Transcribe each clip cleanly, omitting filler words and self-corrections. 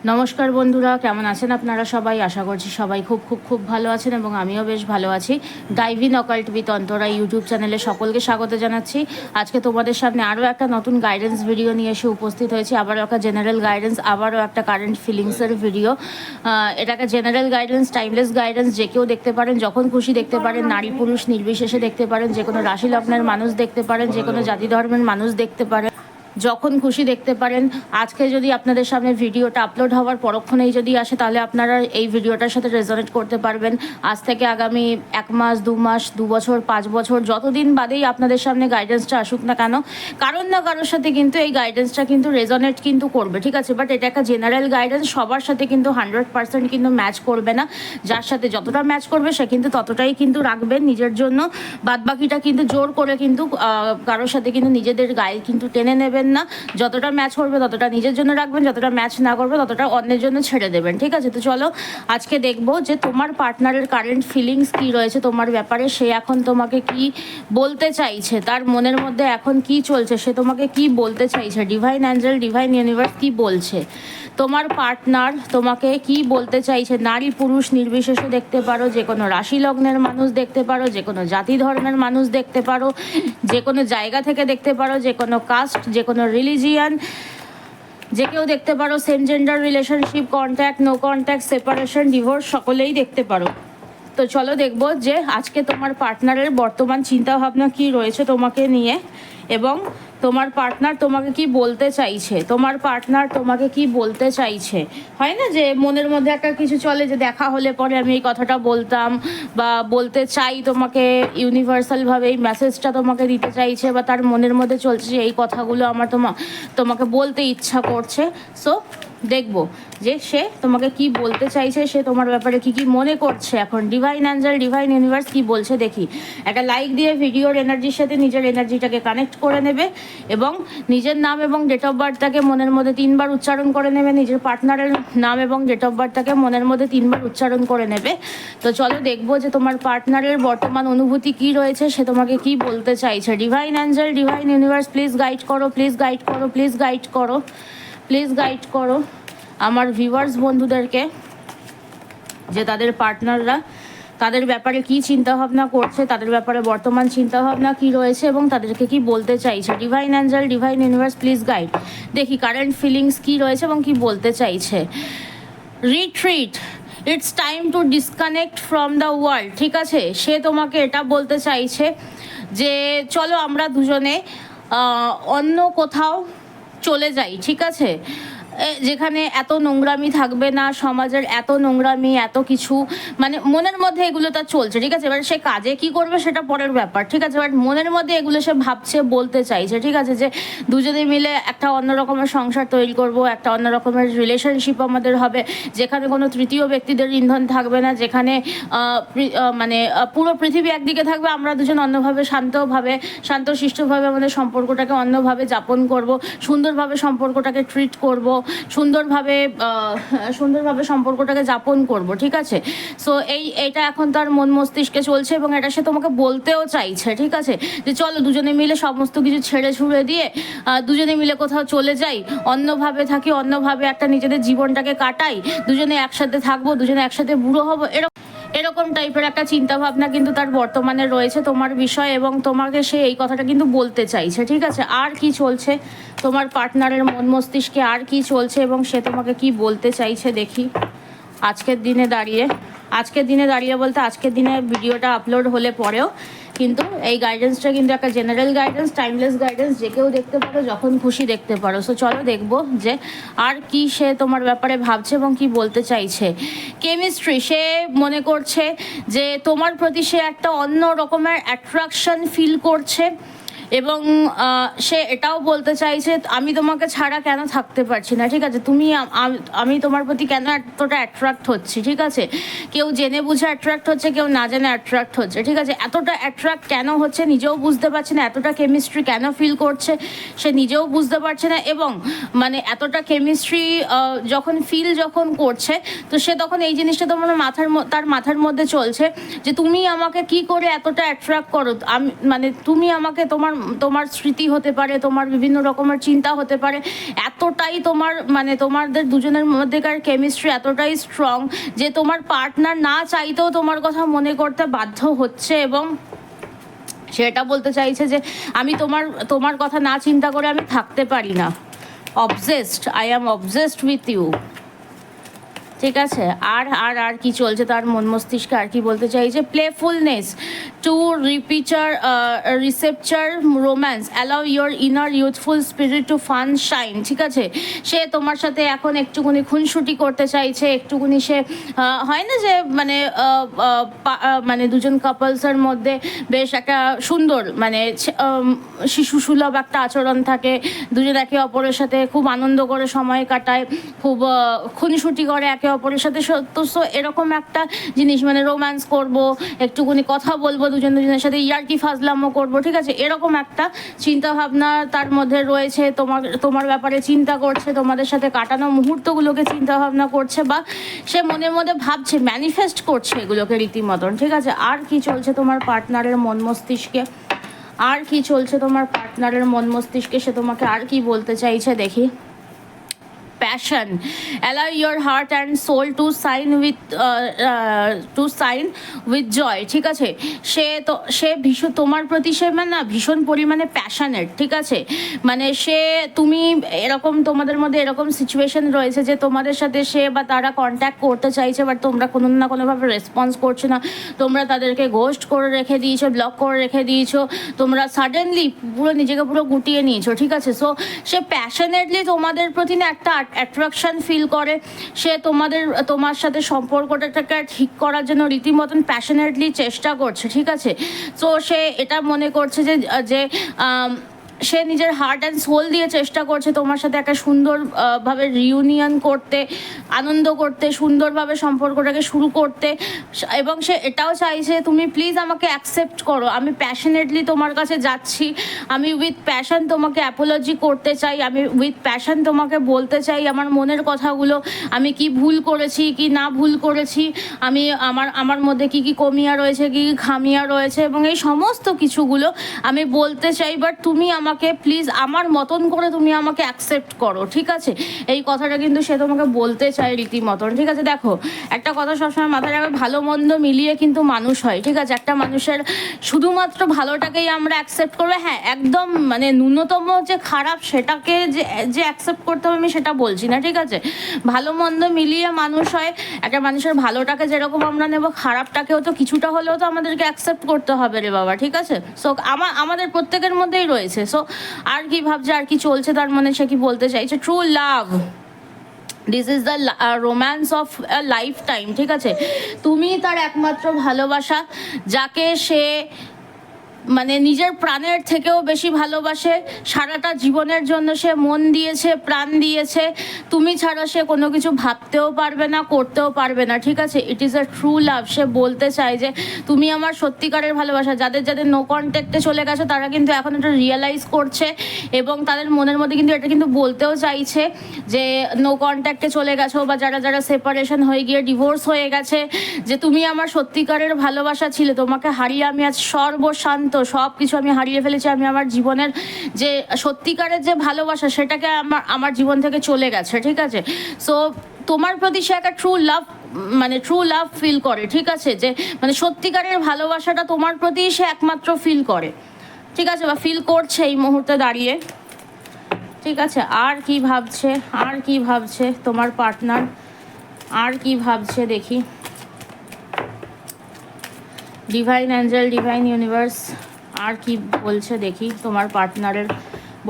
নমস্কার বন্ধুরা, কেমন আছেন আপনারা সবাই? আশা করছি সবাই খুব খুব খুব ভালো আছেন এবং আমিও বেশ ভালো আছি। Dive in occult with Antara YouTube চ্যানেলে সকলকে স্বাগত জানাচ্ছি। আজকে তোমাদের সামনে আরও একটা নতুন গাইডেন্স ভিডিও নিয়ে এসে উপস্থিত হয়েছি। আবারও একটা জেনারেল গাইডেন্স, আবারও একটা কারেন্ট ফিলিংসের ভিডিও। এটাকে জেনারেল গাইডেন্স, টাইমলেস গাইডেন্স, যে কেউ দেখতে পারেন, যখন খুশি দেখতে পারেন, নারী পুরুষ নির্বিশেষে দেখতে পারেন, যে কোনো রাশি লগ্নের মানুষ দেখতে পারেন, যে কোনো জাতি ধর্মের মানুষ দেখতে পারেন, যখন খুশি দেখতে পারেন। আজকে যদি আপনাদের সামনে ভিডিওটা আপলোড হওয়ার পরক্ষণেই যদি আসে, তাহলে আপনারা এই ভিডিওটার সাথে রেজোনেট করতে পারবেন। আজ থেকে আগামী 1 মাস, 2 মাস, 2 বছর, 5 বছর, যতদিন বাদেই আপনাদের সামনে গাইডেন্সটা আসুক না কেন, কারোর না কারোর সাথে কিন্তু এই গাইডেন্সটা কিন্তু রেজোনেট কিন্তু করবে, ঠিক আছে? বাট এটা একটা জেনারেল গাইডেন্স, সবার সাথে কিন্তু 100% কিন্তু ম্যাচ করবে না। যার সাথে যতটা ম্যাচ করবে সে কিন্তু ততটাই কিন্তু রাখবেন নিজের জন্য। বাদবাকিটা কিন্তু জোর করে কিন্তু কারোর সাথে কিন্তু নিজেদের গায়ে কিন্তু টেনে নেবেন না। যতটা ম্যাচ করবে ততটা নিজের জন্য রাখবেন, যতটা ম্যাচ না করবে ততটা অন্যের জন্য ছেড়ে দেবেন, ঠিক আছে? তো চলো আজকে দেখবো যে তোমার পার্টনারের কারেন্ট ফিলিংস কি রয়েছে তোমার ব্যাপারে। সে এখন তোমাকে কি বলতে চাইছে, তার মনের মধ্যে এখন কি চলছে, সে তোমাকে কি বলতে চাইছে। ডিভাইন অ্যাঞ্জেল, ডিভাইন ইউনিভার্স কি বলছে? তোমার পার্টনার তোমাকে কি বলতে চাইছে? নারী পুরুষ নির্বিশেষে দেখতে পারো, যে কোনো রাশি লগ্নের মানুষ দেখতে পারো, যে কোনো জাতি ধর্মের মানুষ দেখতে পারো, যে কোনো জায়গা থেকে দেখতে পারো, যে কোনো কাস্ট, যে কোনো রিলিজিয়ান, যে কেউ দেখতে পারো। Same gender relationship, contact, no contact, separation, divorce, সকলেই দেখতে পারো। তো চলো দেখবো যে আজকে তোমার পার্টনারের বর্তমান চিন্তাভাবনা কি রয়েছে তোমাকে নিয়ে, এবং তোমার পার্টনার তোমাকে কি বলতে চাইছে। তোমার পার্টনার তোমাকে কি বলতে চাইছে। হয় না যে মনের মধ্যে একটা কিছু চলে, যে দেখা হলে পরে আমি এই কথাটা বলতাম বা বলতে চাই তোমাকে, ইউনিভার্সালভাবে এই মেসেজটা তোমাকে দিতে চাইছে, বা তার মনের মধ্যে চলছে যে এই কথাগুলো আমার তোমাকে বলতে ইচ্ছা করছে। সো দেখবো যে সে তোমাকে কি বলতে চাইছে, সে তোমার ব্যাপারে কি কি মনে করছে এখন। ডিভাইন অ্যাঞ্জেল, ডিভাইন ইউনিভার্স কি বলছে দেখি। একটা লাইক দিয়ে ভিডিওর এনার্জির সাথে নিজের এনার্জিটাকে কানেক্ট করে নেবে, এবং নিজের নাম এবং ডেট অফ বার্থটাকে মনের মধ্যে 3 বার উচ্চারণ করে নেবে। নিজের পার্টনারের নাম এবং ডেট অফ বার্থটাকে মনের মধ্যে 3 বার উচ্চারণ করে নেবে। তো চলো দেখবো যে তোমার পার্টনারের বর্তমান অনুভূতি কি রয়েছে, সে তোমাকে কি বলতে চাইছে। Divine angel, divine universe please guide করো, প্লিজ গাইড করো, প্লিজ গাইড করো, প্লিজ গাইড করো আমার ভিউয়ার্স বন্ধুদেরকে, যে তাদের পার্টনাররা তাদের ব্যাপারে কি চিন্তাভাবনা করছে, তাদের ব্যাপারে বর্তমান চিন্তাভাবনা কি রয়েছে, এবং তাদেরকে কি বলতে চাইছে। Divine angel, divine universe please guide. দেখি কারেন্ট ফিলিংস কি রয়েছে এবং কি বলতে চাইছে। Retreat, it's time to disconnect from the world, ঠিক আছে? সে তোমাকে এটা বলতে চাইছে যে চলো আমরা দুজনে অন্য কোথাও চলে যাই, ঠিক আছে? যেখানে এত নোংরামি থাকবে না, সমাজের এত নোংরামি, এত কিছু, মানে মনের মধ্যে এগুলো তার চলছে, ঠিক আছে? এবার সে কাজে কি করবে সেটা পরের ব্যাপার, ঠিক আছে? বাট মনের মধ্যে এগুলো সে ভাবছে, বলতে চাইছে, ঠিক আছে? যে দুজনে মিলে একটা অন্য রকমের সংসার তৈরি করব, একটা অন্য রকমের রিলেশনশিপ আমাদের হবে, যেখানে কোনো তৃতীয় ব্যক্তিদের ইন্ধন থাকবে না, যেখানে মানে পুরো পৃথিবী একদিকে থাকবে, আমরা দুজন অন্যভাবে শান্তশিষ্টভাবে আমাদের সম্পর্কটাকে অন্যভাবে যাপন করব, সুন্দরভাবে সম্পর্কটাকে ট্রিট করব, সুন্দরভাবে সম্পর্কটাকে যাপন করব, ঠিক আছে? সো এইটা এখন তার মন মস্তিষ্কে চলছে, এবং এটা সে তোমাকে বলতেও চাইছে, ঠিক আছে? যে চলো দুজনে মিলে সমস্ত কিছু ছেড়ে ছুড়ে দিয়ে দুজনে মিলে কোথাও চলে যাই, অন্যভাবে থাকি, অন্যভাবে একটা নিজেদের জীবনটাকে কাটাই, দুজনে একসাথে থাকবো, দুজনে একসাথে বুড়ো হবো, এরকম টাইপের একটা চিন্তাভাবনা কিন্তু তার বর্তমানে রয়েছে তোমার বিষয়, এবং তোমাকে সে এই কথাটা কিন্তু বলতে চাইছে, ঠিক আছে? আর কি চলছে তোমার পার্টনারের মন মস্তিষ্কে, আর কি চলছে এবং সে তোমাকে কি বলতে চাইছে দেখি আজকের দিনে দাঁড়িয়ে বলতে আজকের দিনে ভিডিওটা আপলোড হলে পরেও কিন্তু এই গাইডেন্সটা কিন্তু একটা জেনারেল গাইডেন্স, টাইমলেস গাইডেন্স, যে কেউ দেখতে পারো, যখন খুশি দেখতে পারো। সো চলো দেখবো যে আর কি সে তোমার ব্যাপারে ভাবছে এবং কি বলতে চাইছে। কেমিস্ট্রি, সে মনে করছে যে তোমার প্রতি সে একটা অন্য রকমের অ্যাট্রাকশন ফিল করছে, এবং সে এটাও বলতে চাইছে আমি তোমাকে ছাড়া কেন থাকতে পারছি না, ঠিক আছে? আমি তোমার প্রতি কেন এতটা অ্যাট্রাক্ট হচ্ছি, ঠিক আছে? কেউ জেনে বুঝে অ্যাট্রাক্ট হচ্ছে, কেউ না জেনে অ্যাট্রাক্ট হচ্ছে, ঠিক আছে? এতটা অ্যাট্রাক্ট কেন হচ্ছে নিজেও বুঝতে পারছে না, এতটা কেমিস্ট্রি কেন ফিল করছে সে নিজেও বুঝতে পারছে না, এবং মানে এতটা কেমিস্ট্রি যখন করছে, তো সে তখন এই জিনিসটা তার মাথার মধ্যে চলছে যে তুমি আমাকে কি করে এতটা অ্যাট্রাক্ট করো, তুমি আমাকে তোমার তোমার স্মৃতি হতে পারে, তোমার বিভিন্ন রকমের চিন্তা হতে পারে। এতটাই তোমার মানে তোমাদের দুজনের মধ্যেকার কেমিস্ট্রি এতটাই স্ট্রং যে তোমার পার্টনার না চাইতেও তোমার কথা মনে করতে বাধ্য হচ্ছে, এবং সেটা বলতে চাইছে যে আমি তোমার তোমার কথা না চিন্তা করে আমি থাকতে পারি না। অবজেসড, আই অ্যাম অবজেসড উইথ ইউ। ঠিক আছে, আর আর আর কি চলছে তার মন মস্তিষ্কে, আর কি বলতে চাইছে? Playfulness to recapture romance allow your inner youthful spirit to fun shine. ঠিক আছে, সে তোমার সাথে এখন একটুখানি খুনসুটি করতে চাইছে, একটুখানি সে হয় না যে মানে মানে দুজন কাপলসের মধ্যে বেশ একটা সুন্দর মানে শিশু সুলভ একটা আচরণ থাকে, দুজন একে অপরের সাথে খুব আনন্দ করে সময় কাটায়, খুব খুনসুটি করে একে অপরের সাথে। তো এরকম একটা জিনিস মানে রোম্যান্স করব, একটুখানি কথা বলবো দুজন দুজনের সাথে, ইয়ার্কি ফাজলামো করবো। ঠিক আছে, এরকম একটা চিন্তা ভাবনা তার মধ্যে রয়েছে, তোমার ব্যাপারে চিন্তা করছে, তোমাদের সাথে কাটানো মুহূর্তগুলোকে চিন্তা ভাবনা করছে, বা সে মনে মনে ভাবছে, ম্যানিফেস্ট করছে এগুলোকে রীতিমতন। ঠিক আছে, আর কি চলছে তোমার পার্টনারের মন মস্তিষ্কে, আর কি চলছে তোমার পার্টনারের মন মস্তিষ্কে, সে তোমাকে আর কি বলতে চাইছে দেখি। passion allow your heart and soul to sign with joy। ঠিক আছে, সে ভীষণ তোমার প্রতি সে মানে না ভীষণ পরিমাণে প্যাশনেট। ঠিক আছে, মানে তুমি এরকম তোমাদের মধ্যে এরকম সিচুয়েশন রয়েছে যে তোমাদের সাথে সে বা তারা কন্ট্যাক্ট করতে চাইছে, বাট তোমরা কোনো না কোনোভাবে রেসপন্স করছো না, তোমরা তাদেরকে ঘোস্ট করে রেখে দিয়েছো, ব্লক করে রেখে দিয়েছো, তোমরা সাডেনলি পুরো নিজেকে পুরো গুটিয়ে নিয়েছো। ঠিক আছে, সো সে প্যাশনেটলি তোমাদের প্রতি না একটা অ্যাট্রাকশন ফিল করে, সে তোমার সাথে সম্পর্কটাকে ঠিক করার জন্য রীতিমতন প্যাশনেটলি চেষ্টা করছে। ঠিক আছে, তো সে এটা মনে করছে যে সে নিজের হার্ট অ্যান্ড সোল দিয়ে চেষ্টা করছে তোমার সাথে একটা সুন্দর ভাবে রিউনিয়ন করতে, আনন্দ করতে, সুন্দরভাবে সম্পর্কটাকে শুরু করতে, এবং সে এটাও চাইছে তুমি প্লিজ আমাকে অ্যাকসেপ্ট করো, আমি প্যাশনেটলি তোমার কাছে যাচ্ছি, আমি উইথ প্যাশন তোমাকে অ্যাপোলজি করতে চাই, আমি উইথ প্যাশন তোমাকে বলতে চাই আমার মনের কথাগুলো, আমি কি ভুল করেছি কি না ভুল করেছি, আমি আমার মধ্যে কি কি কমিয়া রয়েছে, কি কি খামিয়া রয়েছে, এবং এই সমস্ত কিছুগুলো আমি বলতে চাই, বাট তুমি আমাকে প্লিজ আমার মতন করে তুমি আমাকে অ্যাকসেপ্ট করো। ঠিক আছে, এই কথাটা কিন্তু সে তোমাকে বলতে চায় রীতিমতন। ঠিক আছে, দেখো একটা কথা সবসময় মাথায় রাখবে, ভালো মন্দ মিলিয়ে কিন্তু মানুষ হয়। ঠিক আছে, একটা মানুষের শুধুমাত্র ভালোটাকেই আমরা অ্যাকসেপ্ট করবো, হ্যাঁ একদম মানে ন্যূনতম যে খারাপ সেটাকে যে অ্যাকসেপ্ট করতে হবে আমি সেটা বলছি না। ঠিক আছে, ভালো মন্দ মিলিয়ে মানুষ হয়, একটা মানুষের ভালোটাকে যেরকম আমরা নেব, খারাপটাকেও তো কিছুটা হলেও তো আমাদেরকে অ্যাকসেপ্ট করতে হবে রে বাবা। ঠিক আছে, সো আমাদের প্রত্যেকের মধ্যেই রয়েছে। সো আর কি ভাবছে, আর কি চলছে তার মনে, সে কি বলতে চাইছে? True love, this is the romance of life time. ঠিক আছে, তুমি তার একমাত্র ভালোবাসা, যাকে সে মানে নিজের প্রাণের থেকেও বেশি ভালোবাসে, সারাটা জীবনের জন্য সে মন দিয়েছে, প্রাণ দিয়েছে, তুমি ছাড়া সে কোনো কিছু ভাবতেও পারবে না, করতেও পারবে না। ঠিক আছে, it is a true love. সে বলতে চায় যে তুমি আমার সত্যিকারের ভালোবাসা। যাদের নো কন্ট্যাক্টে চলে গেছে তারা কিন্তু এখন এটা রিয়েলাইজ করছে, এবং তাদের মনের মধ্যে কিন্তু এটা কিন্তু বলতেও চাইছে যে নো কন্ট্যাক্টে চলে গেছো, বা যারা সেপারেশন হয়ে গিয়ে ডিভোর্স হয়ে গেছে, যে তুমি আমার সত্যিকারের ভালোবাসা ছিলে, তোমাকে হারিয়ে আমি আজ সর্বশান্ত, সব কিছু আমি হারিয়ে ফেলেছি, আমি আমার জীবনের যে সত্যিকারের যে ভালোবাসা সেটাকে আমার জীবন থেকে চলে গেছে। ঠিক আছে, সো তোমার প্রতি সে একটা ট্রু লাভ ফিল করে। ঠিক আছে, যে মানে সত্যিকারের ভালোবাসাটা তোমার প্রতি সে একমাত্র ফিল করে। ঠিক আছে, বা ফিল করছে এই মুহূর্তে দাঁড়িয়ে। ঠিক আছে, আর কি ভাবছে তোমার পার্টনার, আর কি ভাবছে দেখি। ডিভাইন অ্যাঞ্জেল, ডিভাইন ইউনিভার্স আর কি বলছে দেখি তোমার পার্টনারের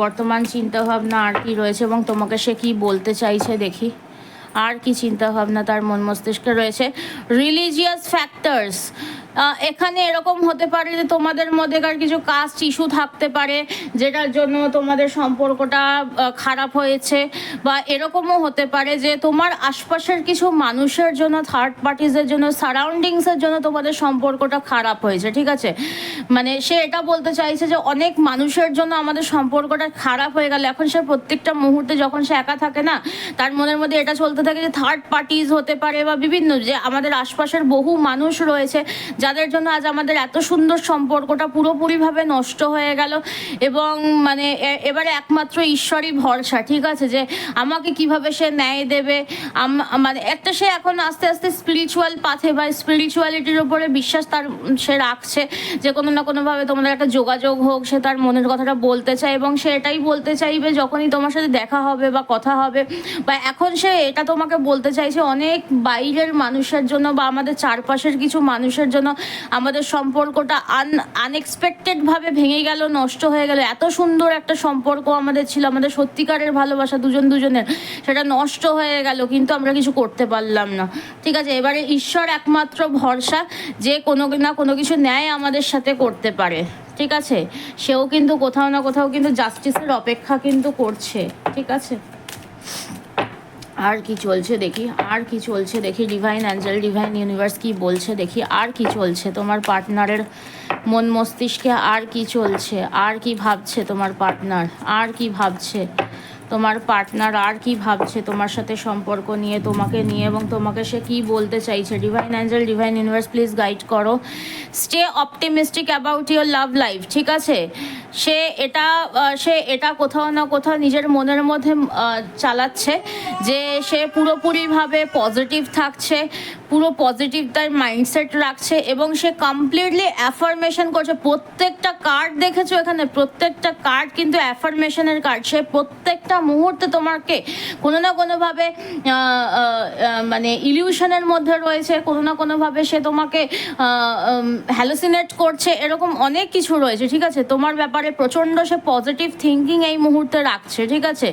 বর্তমান চিন্তাভাবনা আর কি রয়েছে, এবং তোমাকে সে কি বলতে চাইছে দেখি। আর কি চিন্তাভাবনা তার মন মস্তিষ্কে রয়েছে। রিলিজিয়াস ফ্যাক্টরস, এখানে এরকম হতে পারে যে তোমাদের মধ্যেকার কিছু কাস্ট ইস্যু থাকতে পারে যেটার জন্য তোমাদের সম্পর্কটা খারাপ হয়েছে, বা এরকমও হতে পারে যে তোমার আশপাশের কিছু মানুষের জন্য, থার্ড পার্টিসের জন্য, সারাউন্ডিংসের জন্য তোমাদের সম্পর্কটা খারাপ হয়েছে। ঠিক আছে, মানে সে এটা বলতে চাইছে যে অনেক মানুষের জন্য আমাদের সম্পর্কটা খারাপ হয়ে গেল। এখন সে প্রত্যেকটা মুহূর্তে যখন সে একা থাকে না, তার মনের মধ্যে এটা চলতে থাকে যে থার্ড পার্টিস হতে পারে, বা বিভিন্ন যে আমাদের আশপাশের বহু মানুষ রয়েছে যাদের জন্য আজ আমাদের এত সুন্দর সম্পর্কটা পুরোপুরিভাবে নষ্ট হয়ে গেল। এবং মানে এবারে একমাত্র ঈশ্বরই ভরসা, ঠিক আছে, যে আমাকে কিভাবে সে ন্যায় দেবে। মানে একটা সে এখন আস্তে আস্তে স্পিরিচুয়াল পাথে বা স্পিরিচুয়ালিটির উপরে বিশ্বাস সে রাখছে, যে কোনো না কোনোভাবে তোমাদের একটা যোগাযোগ হোক, সে তার মনের কথাটা বলতে চায় এবং সে এটাই বলতে চাইবে যখনই তোমার সাথে দেখা হবে বা কথা হবে, বা এখন সে এটা তোমাকে বলতে চাইছে অনেক বাইরের মানুষের জন্য বা আমাদের চারপাশের কিছু মানুষের জন্য আমাদের সম্পর্কটা আনএক্সপেক্টেডভাবে ভেঙে গেল, নষ্ট হয়ে গেল। এত সুন্দর একটা সম্পর্ক আমাদের ছিল, আমাদের সত্যিকারের ভালোবাসা দুজনের, সেটা নষ্ট হয়ে গেল, কিন্তু আমরা কিছু করতে পারলাম না, ঠিক আছে। এবারে ঈশ্বর একমাত্র ভরসা, যে কোনো না কোনো কিছু ন্যায় আমাদের সাথে করতে পারে, ঠিক আছে। সেও কিন্তু কোথাও না কোথাও কিন্তু জাস্টিসের অপেক্ষা কিন্তু করছে, ঠিক আছে। আর কি চলছে দেখি, আর কি চলছে দেখি, ডিভাইন অ্যাঞ্জেল, ডিভাইন ইউনিভার্স কি বলছে দেখি, আর কি চলছে তোমার পার্টনারের মন মস্তিষ্কে, আর কি চলছে, আর কি ভাবছে তোমার পার্টনার, আর কি ভাবছে তোমার পার্টনার, আর কি ভাবছে তোমার সাথে সম্পর্ক নিয়ে, তোমাকে নিয়ে, এবং তোমাকে সে কি বলতে চাইছে। Divine angel, divine universe please guide করো। Stay optimistic about your love life, ঠিক আছে। সে এটা কোথাও না কোথাও নিজের মনের মধ্যে চালাচ্ছে যে সে পুরোপুরিভাবে পজিটিভ থাকছে, পুরো পজিটিভ তার মাইন্ডসেট রাখছে, এবং সে কমপ্লিটলি অ্যাফার্মেশন করছে। প্রত্যেকটা কার্ড দেখেছো এখানে, প্রত্যেকটা কার্ড কিন্তু অ্যাফার্মেশনের কার্ড। সে প্রত্যেকটা মুহূর্তে তোমাকে কোনো না কোনোভাবে মানে ইলিউশনের মধ্যে রয়েছে, কোনো না কোনোভাবে সে তোমাকে হ্যালুসিনেট করছে, এরকম অনেক কিছু রয়েছে, ঠিক আছে। তোমার ব্যাপারে প্রচণ্ড সে পজিটিভ থিঙ্কিং এই মুহূর্তে রাখছে, ঠিক আছে।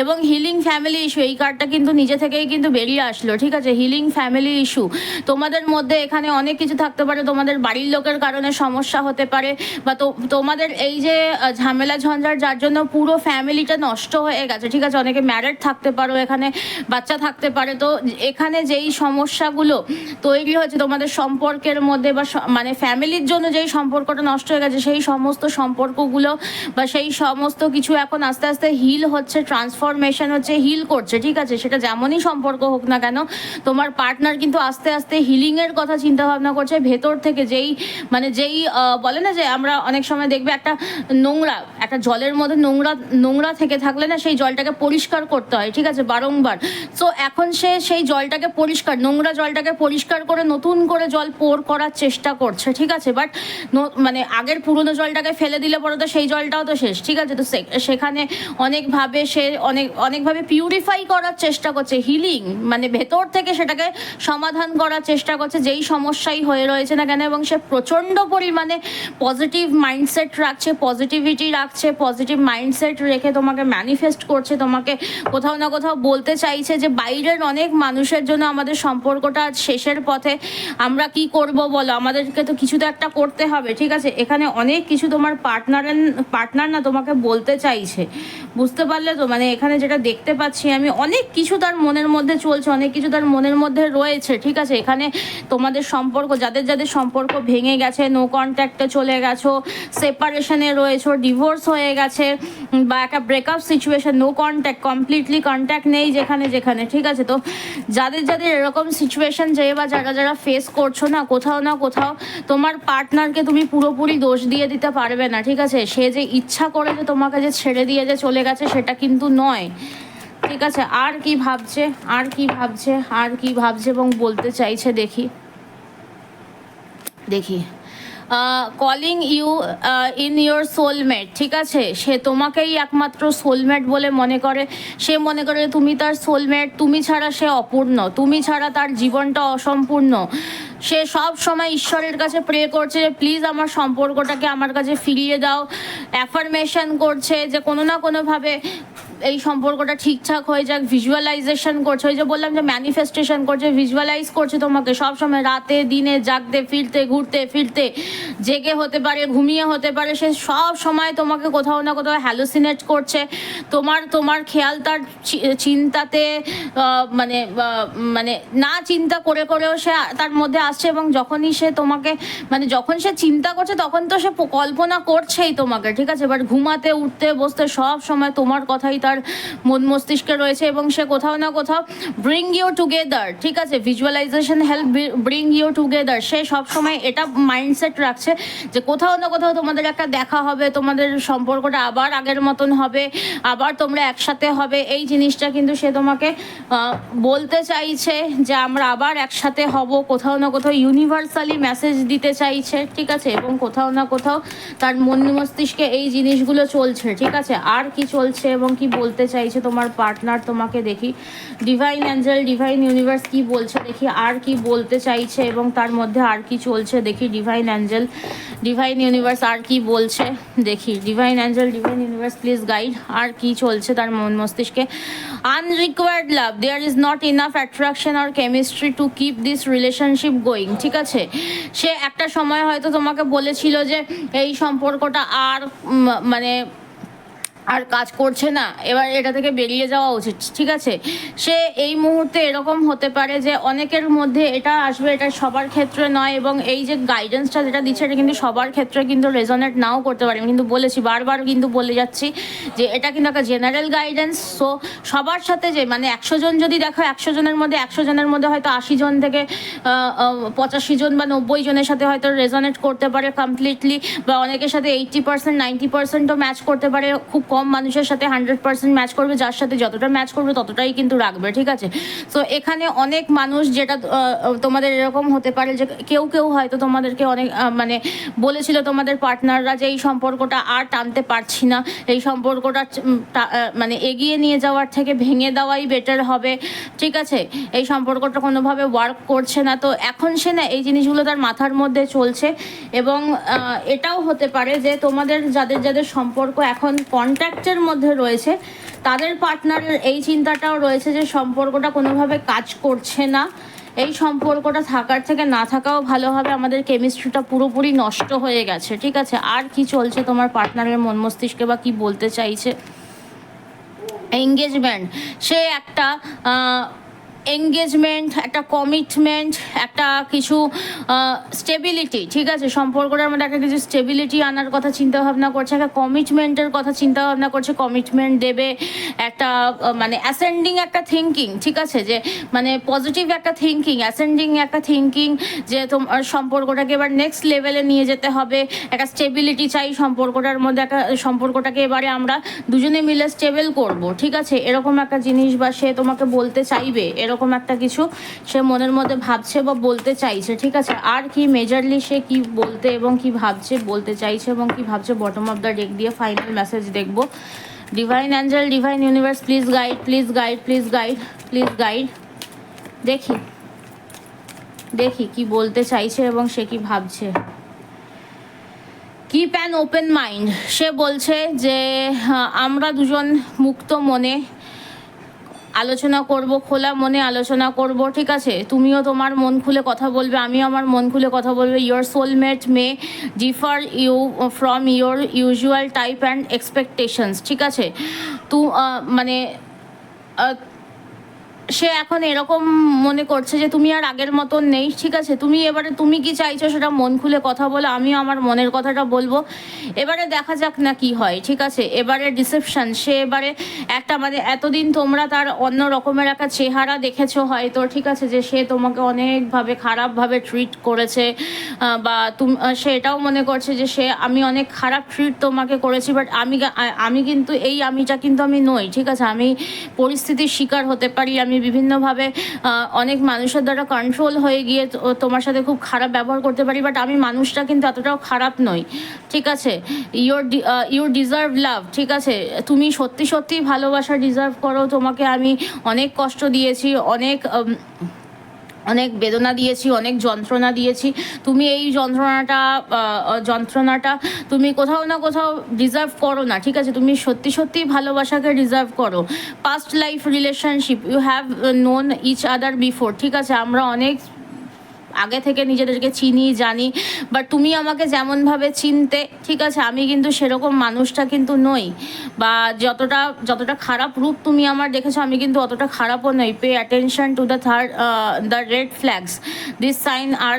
এবং হিলিং ফ্যামিলি ইস্যু, এই কার্ডটা কিন্তু নিজে থেকেই কিন্তু বেরিয়ে আসলো, ঠিক আছে। হিলিং ফ্যামিলি ইস্যু, তোমাদের মধ্যে এখানে অনেক কিছু থাকতে পারে, তোমাদের বাড়ির লোকের কারণে সমস্যা হতে পারে, বা তোমাদের এই যে ঝামেলা ঝঞ্ঝাট যার জন্য পুরো ফ্যামিলিটা নষ্ট হয়ে গেছে, ঠিক আছে। অনেকে ম্যারেড থাকতে পারো, এখানে বাচ্চা থাকতে পারে। তো এখানে যেই সমস্যাগুলো তৈরি হয়েছে তোমাদের সম্পর্কের মধ্যে, বা মানে ফ্যামিলির জন্য যেই সম্পর্কটা নষ্ট হয়ে গেছে, সেই সমস্ত সম্পর্কগুলো বা সেই সমস্ত কিছু এখন আস্তে আস্তে হিল হচ্ছে, ট্রান্সফরমেশন হচ্ছে, হিল করছে, ঠিক আছে। সেটা যেমনই সম্পর্ক হোক না কেন, তোমার পার্টনার কিন্তু আস্তে আস্তে হিলিংয়ের কথা চিন্তা ভাবনা করছে ভেতর থেকে। যেই বলে না যে আমরা অনেক সময় দেখবে একটা জলের মধ্যে নোংরা থেকে থাকলে না, সেই জলটাকে পরিষ্কার করতে হয়, ঠিক আছে, বারংবার। সো এখন সেই জলটাকে নোংরা জলটাকে পরিষ্কার করে নতুন করে জল পোর করার চেষ্টা করছে, ঠিক আছে। বাট মানে আগের পুরনো জলটাকে ফেলে দিলে পরে তো সেই জলটাও তো শেষ, ঠিক আছে। তো সেখানে অনেকভাবে পিউরিফাই করার চেষ্টা করছে, হিলিং মানে ভেতর থেকে সেটাকে সমাধান করার চেষ্টা করছে, যেই সমস্যাই হয়ে রয়েছে না কেন। এবং সে প্রচণ্ড পরিমাণে পজিটিভ মাইন্ডসেট রাখছে, পজিটিভিটি রাখছে, পজিটিভ মাইন্ডসেট রেখে তোমাকে ম্যানিফেস্ট করছে, তোমাকে কোথাও না কোথাও বলতে চাইছে যে বাইরের অনেক মানুষের জন্য আমাদের সম্পর্কটা আজ শেষের পথে, আমরা কি করব বলো, আমাদেরকে তো কিছু তো একটা করতে হবে, ঠিক আছে। এখানে অনেক কিছু তোমার পার্টনার না তোমাকে বলতে চাইছে, বুঝতে পারলে তো। মানে এখানে যেটা দেখতে পাচ্ছি আমি, অনেক কিছু তার মনের মধ্যে চলছে, অনেক কিছু তার মনের মধ্যে রয়েছে, ঠিক আছে। এখানে তোমাদের সম্পর্ক, যাদের সম্পর্ক ভেঙে গেছে, নো কন্ট্যাক্টে চলে গেছো, সেপারেশনে রয়েছো, ডিভোর্স হয়ে গেছে, বা একটা breakup situation, no contact, completely contact নেই যেখানে, ঠিক আছে। তো যাদের এরকম সিচুয়েশন বা যারা ফেস করছো না, কোথাও না কোথাও তোমার পার্টনারকে তুমি পুরোপুরি দোষ দিয়ে দিতে পারবে না, ঠিক আছে। সে যে ইচ্ছা করে যে তোমাকে যে ছেড়ে দিয়ে যে চলে গেছে, সেটা কিন্তু নয়, ঠিক আছে। আর কি ভাবছে এবং বলতে চাইছে দেখি calling you in your soulmate, ঠিক আছে। সে তোমাকেই একমাত্র সোলমেট বলে মনে করে। সে মনে করে তুমি তার সোলমেট, তুমি ছাড়া সে অপূর্ণ, তুমি ছাড়া তার জীবনটা অসম্পূর্ণ। সে সব সময় ঈশ্বরের কাছে প্রে করছে যে প্লিজ আমার সম্পর্কটাকে আমার কাছে ফিরিয়ে দাও। অ্যাফার্মেশন করছে যে কোনো না কোনোভাবে এই সম্পর্কটা ঠিকঠাক হয়ে যাক। ভিজুয়ালাইজেশন করছে, ওই যে বললাম যে ম্যানিফেস্টেশন করছে, ভিজুয়ালাইজ করছে তোমাকে সবসময়, রাতে দিনে, জাগতে ফিরতে, ঘুরতে ফিরতে, জেগে হতে পারে, ঘুমিয়ে হতে পারে। সে সব সময় তোমাকে কোথাও না কোথাও হ্যালুসিনেট করছে। তোমার খেয়াল তার চিন্তাতে মানে না চিন্তা করেও সে তার মধ্যে আসছে। এবং যখনই সে তোমাকে যখন সে চিন্তা করছে, তখন তো সে কল্পনা করছেই তোমাকে, ঠিক আছে। বাট ঘুমাতে, উঠতে, বসতে সব সময় তোমার কথাই তার মন মস্তিষ্কে রয়েছে এবং সে কোথাও না কোথাও ব্রিং ইউ টুগেদার, ঠিক আছে, visualization help bring you together. সে সবসময় এটা মাইন্ডসেট রাখছে যে কোথাও না কোথাও তোমাদের একটা দেখা হবে, তোমাদের সম্পর্কটা আবার আগের মতন হবে, আবার তোমরা একসাথে হবে। এই জিনিসটা কিন্তু সে তোমাকে বলতে চাইছে যে আমরা আবার একসাথে হব, কোথাও না কোথাও ইউনিভার্সালি মেসেজ দিতে চাইছে, ঠিক আছে, এবং কোথাও না কোথাও তার মন মস্তিষ্কে এই জিনিসগুলো চলছে, ঠিক আছে। আর কি চলছে এবং কি বলতে চাইছে তোমার পার্টনার তোমাকে দেখি। ডিভাইন অ্যাঞ্জেল, ডিভাইন ইউনিভার্স কি বলছে দেখি, আর কি বলতে চাইছে এবং তার মধ্যে আর কি চলছে দেখি। ডিভাইন অ্যাঞ্জেল, ডিভাইন ইউনিভার্স আর কি বলছে দেখি। Divine angel, divine universe please guide, আর কি চলছে তার মন মস্তিষ্কে। Unrequired love, there is not enough attraction আর chemistry to keep this relationship going, ঠিক আছে। সে একটা সময় হয়তো তোমাকে বলেছিল যে এই সম্পর্কটা আর মানে আর কাজ করছে না, এবার এটা থেকে বেরিয়ে যাওয়া উচিত, ঠিক আছে। সে এই মুহূর্তে এরকম হতে পারে যে অনেকের মধ্যে এটা আসবে, এটা সবার ক্ষেত্রে নয়, এবং এই যে গাইডেন্সটা যেটা দিচ্ছে এটা কিন্তু সবার ক্ষেত্রে কিন্তু রেজোনেট নাও করতে পারে। আমি কিন্তু বলেছি, বারবার কিন্তু বলে যাচ্ছি যে এটা কিন্তু একটা জেনারেল গাইডেন্স। সো সবার সাথে যে মানে 100 জন যদি দেখো, 100 জনের মধ্যে 100 জনের মধ্যে হয়তো 80 জন থেকে 85 জন বা 90 জনের সাথে হয়তো রেজোনেট করতে পারে কমপ্লিটলি, বা অনেকের সাথে 80% 90%ও ম্যাচ করতে পারে। খুব কম মানুষের সাথে 100% ম্যাচ করবে, যার সাথে যতটা ম্যাচ করবে ততটাই কিন্তু রাখবে, ঠিক আছে। তো এখানে অনেক মানুষ যেটা তোমাদের এরকম হতে পারে যে কেউ কেউ হয়তো তোমাদেরকে অনেক মানে বলেছিল তোমাদের পার্টনাররা যে এই সম্পর্কটা আর টানতে পারছি না, এই সম্পর্কটা মানে এগিয়ে নিয়ে যাওয়ার থেকে ভেঙে দেওয়াই বেটার হবে, ঠিক আছে, এই সম্পর্কটা কোনোভাবে ওয়ার্ক করছে না। তো এখন সে না এই জিনিসগুলো তার মাথার মধ্যে চলছে, এবং এটাও হতে পারে যে তোমাদের যাদের যাদের সম্পর্ক এখন কন্ট্যাক্টের মধ্যে রয়েছে তাদের পার্টনারের এই চিন্তাটাও রয়েছে যে সম্পর্কটা কোনোভাবে কাজ করছে না, এই সম্পর্কটা থাকার থেকে না থাকাও ভালো হবে, আমাদের কেমিস্ট্রিটা পুরোপুরি নষ্ট হয়ে গেছে, ঠিক আছে। আর কি চলছে তোমার পার্টনারের মন মস্তিষ্কে বা কি বলতে চাইছে। এঙ্গেজমেন্ট, সে একটা এঙ্গেজমেন্ট, একটা কমিটমেন্ট, একটা কিছু স্টেবিলিটি, ঠিক আছে, সম্পর্কটার মধ্যে একটা কিছু স্টেবিলিটি আনার কথা চিন্তা ভাবনা করছে, একটা কমিটমেন্টের কথা চিন্তা ভাবনা করছে, কমিটমেন্ট দেবে, একটা মানে অ্যাসেন্ডিং একটা থিঙ্কিং, ঠিক আছে, যে মানে পজিটিভ একটা থিঙ্কিং, অ্যাসেন্ডিং একটা থিঙ্কিং, যে তোমার সম্পর্কটাকে এবার নেক্সট লেভেলে নিয়ে যেতে হবে, একটা স্টেবিলিটি চাই সম্পর্কটার মধ্যে, একটা সম্পর্কটাকে এবারে আমরা দুজনে মিলে স্টেবল করব, ঠিক আছে, এরকম একটা জিনিস বা সে তোমাকে বলতে চাইবে, এরকম একটা কিছু সে মনের মধ্যে ভাবছে বা বলতে চাইছে, ঠিক আছে। আর কি মেজরলি সে কি বলতে এবং কি ভাবছে, বলতে চাইছে এবং কি ভাবছে, বটম অফ দ্য ডেক দিয়ে ফাইনাল মেসেজ দেখবো। Divine angel, divine universe please guide, please guide, please guide, please guide, দেখি দেখি কি বলতে চাইছে এবং সে কি ভাবছে। কিপ অ্যান ওপেন মাইন্ড, সে বলছে যে আমরা দুজন মুক্ত মনে আলোচনা করব, খোলা মনে আলোচনা করব, ঠিক আছে, তুমিও তোমার মন খুলে কথা বলবে, আমিও আমার মন খুলে কথা বলবে। Your soulmate may differ you from your usual type and expectations, ঠিক আছে। মানে সে এখন এরকম মনে করছে যে তুমি আর আগের মতন নেই, ঠিক আছে, তুমি এবারে তুমি কি চাইছো সেটা মন খুলে কথা বলো, আমিও আমার মনের কথাটা বলবো, এবারে দেখা যাক না কি হয়, ঠিক আছে। এবারে ডিসেপশন, সে এবারে একটা মানে এতদিন তোমরা তার অন্য রকমের একটা চেহারা দেখেছো হয়তো, ঠিক আছে, যে সে তোমাকে অনেকভাবে খারাপভাবে ট্রিট করেছে, বা সে এটাও মনে করছে যে আমি অনেক খারাপ ট্রিট তোমাকে করেছি, বাট আমি কিন্তু এই আমিটা কিন্তু আমি নই, ঠিক আছে, আমি পরিস্থিতির শিকার হতে পারি, আমি বিভিন্নভাবে অনেক মানুষের দ্বারা কন্ট্রোল হয়ে গিয়ে তোমার সাথে খুব খারাপ ব্যবহার করতে পারি, বাট আমি মানুষটা কিন্তু এতটাও খারাপ নই, ঠিক আছে। ইউ ডিজার্ভ লাভ, ঠিক আছে, তুমি সত্যি সত্যি ভালোবাসা ডিজার্ভ করো, তোমাকে আমি অনেক কষ্ট দিয়েছি, অনেক বেদনা দিয়েছি, অনেক যন্ত্রণা দিয়েছি, তুমি এই যন্ত্রণাটা তুমি কোথাও না কোথাও ডিজার্ভ করো না, ঠিক আছে, তুমি সত্যি সত্যি ভালোবাসাকে ডিজার্ভ করো। Past life relationship, you have known each other before, ঠিক আছে, আমরা অনেক আগে থেকে নিজেদেরকে চিনি জানি, বাট তুমি আমাকে যেমনভাবে চিনতে, ঠিক আছে, আমি কিন্তু সেরকম মানুষটা কিন্তু নই, বা যতটা খারাপ রূপ তুমি আমার দেখেছো আমি কিন্তু অতটা খারাপও নই। Pay attention to the red flags, this sign আর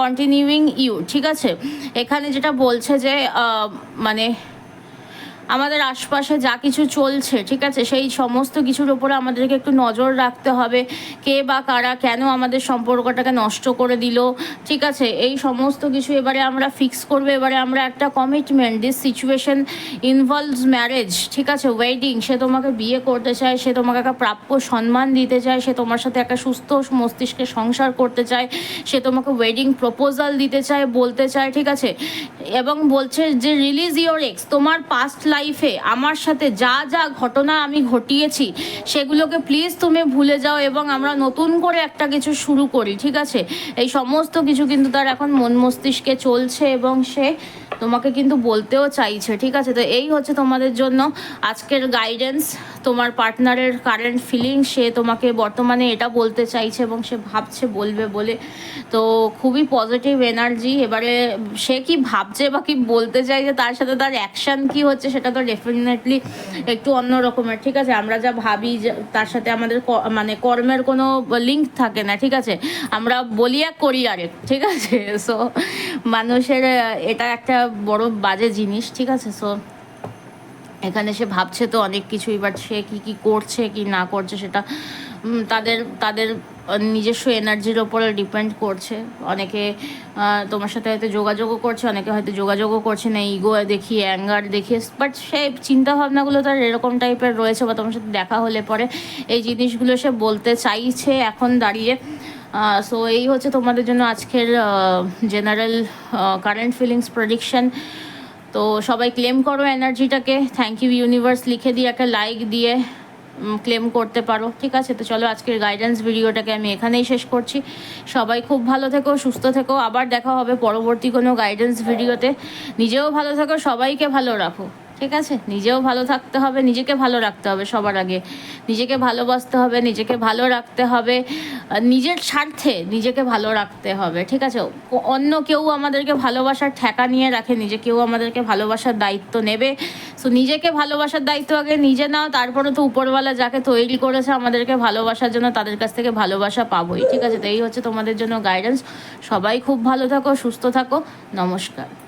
কন্টিনিউইং ইউ, ঠিক আছে। এখানে যেটা বলছে যে মানে আমাদের আশপাশে যা কিছু চলছে, ঠিক আছে, সেই সমস্ত কিছুর উপরে আমাদেরকে একটু নজর রাখতে হবে। কে বা কারা কেন আমাদের সম্পর্কটাকে নষ্ট করে দিল, ঠিক আছে, এই সমস্ত কিছু এবারে আমরা ফিক্স করবো। এবারে আমরা একটা commitment, this situation involves marriage, ঠিক আছে, ওয়েডিং। সে তোমাকে বিয়ে করতে চায়, সে তোমাকে একটা প্রাপ্য সম্মান দিতে চায়, সে তোমার সাথে একটা সুস্থ মস্তিষ্কে সংসার করতে চায়, সে তোমাকে ওয়েডিং প্রপোজাল দিতে চায়, বলতে চায়, ঠিক আছে, এবং বলছে যে রিলিজ ইওর এক্স। তোমার পাস্ট লাইফে আমার সাথে যা যা ঘটনা আমি ঘটিয়েছি সেগুলোকে প্লিজ তুমি ভুলে যাও এবং আমরা নতুন করে একটা কিছু শুরু করি, ঠিক আছে। এই সমস্ত কিছু কিন্তু তার এখন মন মস্তিষ্কে চলছে এবং সে তোমাকে কিন্তু বলতেও চাইছে, ঠিক আছে। তো এই হচ্ছে তোমাদের জন্য আজকের গাইডেন্স। তোমার পার্টনারের কারেন্ট ফিলিং, সে তোমাকে বর্তমানে এটা বলতে চাইছে এবং সে ভাবছে বলবে বলে। তো খুবই পজিটিভ এনার্জি। এবারে সে কি ভাবছে বা কি বলতে চাইছে তার সাথে তার অ্যাকশান কি হচ্ছে সেটা তো ডেফিনেটলি একটু অন্য রকমের, ঠিক আছে। আমরা যা ভাবি তার সাথে আমাদের মানে কর্মের কোনো লিঙ্ক থাকে না, ঠিক আছে। আমরা বলি এক করি আরেক, ঠিক আছে। সো মানুষের এটা একটা বড় বাজে জিনিস, ঠিক আছে। সো এখানে সে ভাবছে তো অনেক কিছুই, বাট সে কি করছে কি না করছে সেটা তাদের তাদের নিজস্ব এনার্জির ওপরে ডিপেন্ড করছে। অনেকে তোমার সাথে হয়তো যোগাযোগও করছে, অনেকে হয়তো যোগাযোগও করছে না, ইগো দেখিয়ে, অ্যাঙ্গার দেখিয়ে, বাট সে চিন্তাভাবনাগুলো তার এরকম টাইপের রয়েছে বা তোমার সাথে দেখা হলে পরে এই জিনিসগুলো সে বলতে চাইছে এখন দাঁড়িয়ে। সো এই হচ্ছে তোমাদের জন্য আজকের জেনারেল কারেন্ট ফিলিংস প্রেডিকশন। তো সবাই ক্লেম করো এনার্জিটাকে, থ্যাংক ইউ ইউনিভার্স লিখে দিয়ে একটা লাইক দিয়ে ক্লেম করতে পারো, ঠিক আছে। তো চলো আজকের গাইডেন্স ভিডিওটাকে আমি এখানেই শেষ করছি। সবাই খুব ভালো থেকো, সুস্থ থেকো, আবার দেখা হবে পরবর্তী কোনো গাইডেন্স ভিডিওতে। নিজেও ভালো থেকো, সবাইকে ভালো রাখো, ঠিক আছে। নিজেও ভালো থাকতে হবে, নিজেকে ভালো রাখতে হবে, সবার আগে নিজেকে ভালোবাসতে হবে, নিজেকে ভালো রাখতে হবে, নিজের স্বার্থে নিজেকে ভালো রাখতে হবে, ঠিক আছে। অন্য কেউ আমাদেরকে ভালোবাসার ঠেকা নিয়ে রাখে, নিজে কেউ আমাদেরকে ভালোবাসার দায়িত্ব নেবে। সো নিজেকে ভালোবাসার দায়িত্ব আগে নিজে নাও, তারপরে তো উপরওয়ালা যাকে তৈরি করেছে আমাদেরকে ভালোবাসার জন্য তাদের কাছ থেকে ভালোবাসা পাবোই, ঠিক আছে। তো এই হচ্ছে তোমাদের জন্য গাইডেন্স। সবাই খুব ভালো থাকো, সুস্থ থাকো, নমস্কার।